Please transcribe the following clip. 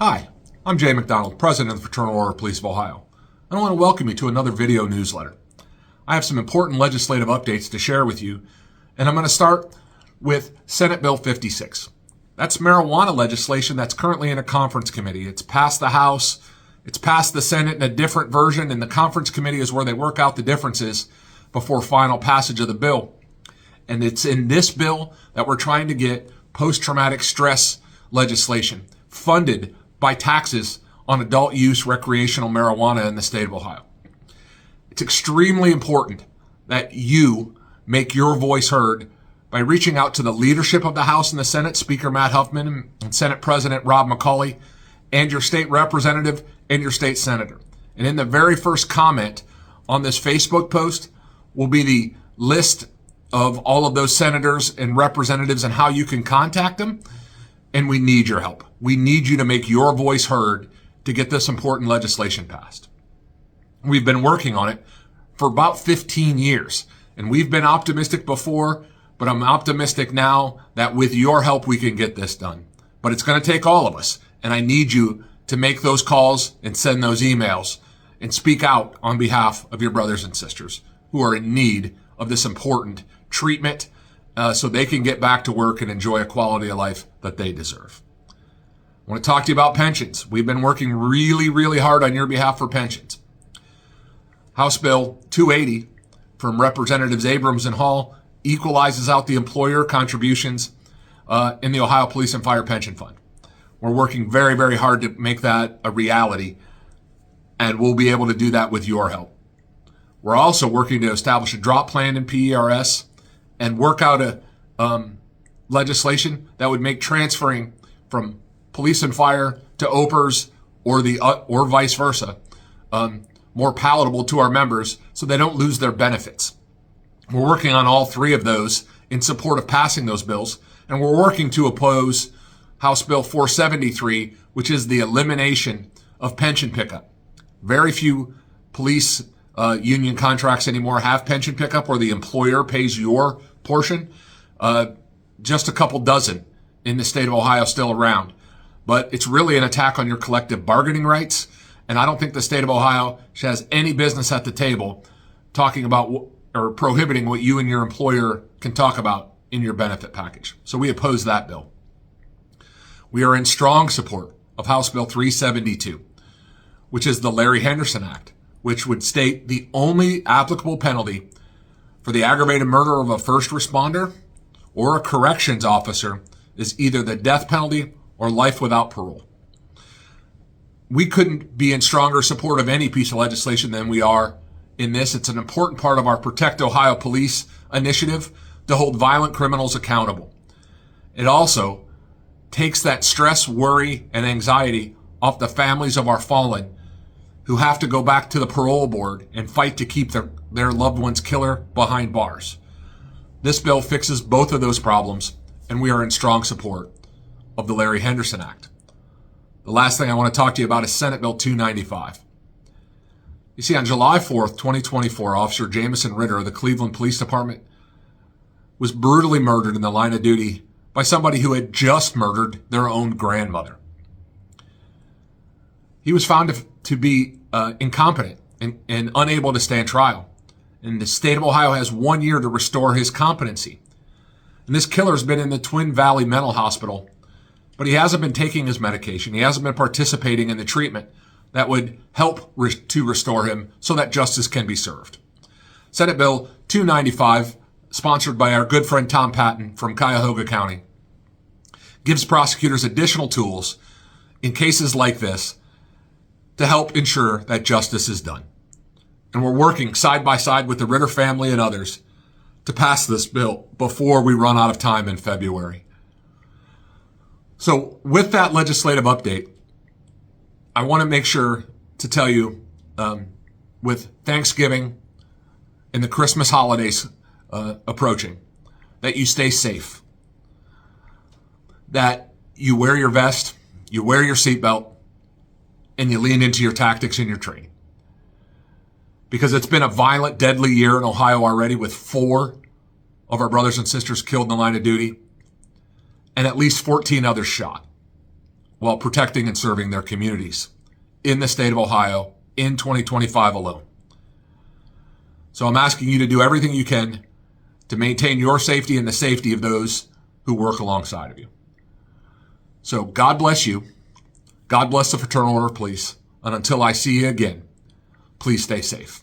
Hi, I'm Jay McDonald, President of the Fraternal Order of Police of Ohio, and I want to welcome you to another video newsletter. I have some important legislative updates to share with you, and I'm going to start with Senate Bill 56. That's marijuana legislation that's currently in a conference committee. It's passed the House, it's passed the Senate in a different version, and the conference committee is where they work out the differences before final passage of the bill. And it's in this bill that we're trying to get post-traumatic stress legislation funded by taxes on adult use recreational marijuana in the state of Ohio. It's extremely important that you make your voice heard by reaching out to the leadership of the House and the Senate, Speaker Matt Huffman and Senate President Rob McCauley, and your state representative and your state senator. And in the very first comment on this Facebook post will be the list of all of those senators and representatives and how you can contact them. And we need your help. We need you to make your voice heard to get this important legislation passed. We've been working on it for about 15 years, and we've been optimistic before, but I'm optimistic now that with your help, we can get this done. But it's going to take all of us, and I need you to make those calls and send those emails and speak out on behalf of your brothers and sisters who are in need of this important treatment so they can get back to work and enjoy a quality of life that they deserve. I want to talk to you about pensions. We've been working really hard on your behalf for pensions. House Bill 280 from Representatives Abrams and Hall equalizes out the employer contributions in the Ohio Police and Fire Pension Fund. We're working very hard to make that a reality, and we'll be able to do that with your help. We're also working to establish a drop plan in PERS and work out a legislation that would make transferring from police and fire to OPERS or vice versa more palatable to our members so they don't lose their benefits. We're working on all three of those in support of passing those bills, and we're working to oppose House Bill 473, which is the elimination of pension pickup. Very few police union contracts anymore have pension pickup where the employer pays your portion. Just a couple dozen in the state of Ohio still around. But it's really an attack on your collective bargaining rights. And I don't think the state of Ohio has any business at the table talking about or prohibiting what you and your employer can talk about in your benefit package. So we oppose that bill. We are in strong support of House Bill 372, which is the Henderson Act, which would state the only applicable penalty for the aggravated murder of a first responder or a corrections officer is either the death penalty or life without parole. We couldn't be in stronger support of any piece of legislation than we are in this. It's an important part of our Protect Ohio Police initiative to hold violent criminals accountable. It also takes that stress, worry, and anxiety off the families of our fallen who have to go back to the parole board and fight to keep their loved one's killer behind bars. This bill fixes both of those problems, and we are in strong support of the Henderson Act. The last thing I want to talk to you about is Senate Bill 295. You see, on July 4th, 2024, Officer Jamison Ritter of the Cleveland Police Department was brutally murdered in the line of duty by somebody who had just murdered their own grandmother. He was found to be incompetent and unable to stand trial. And the state of Ohio has 1 year to restore his competency. And this killer's been in the Twin Valley Mental Hospital, but he hasn't been taking his medication. He hasn't been participating in the treatment that would help to restore him so that justice can be served. Senate Bill 295, sponsored by our good friend Tom Patton from Cuyahoga County, gives prosecutors additional tools in cases like this to help ensure that justice is done. And we're working side by side with the Ritter family and others to pass this bill before we run out of time in February. So with that legislative update, I want to make sure to tell you, with Thanksgiving and the Christmas holidays approaching, that you stay safe, that you wear your vest, you wear your seatbelt, and you lean into your tactics and your training. Because it's been a violent, deadly year in Ohio already, with 4 of our brothers and sisters killed in the line of duty and at least 14 others shot. while protecting and serving their communities in the state of Ohio in 2025 alone. So I'm asking you to do everything you can to maintain your safety and the safety of those who work alongside of you. So God bless you. God bless the Fraternal Order of Police. And until I see you again, please stay safe.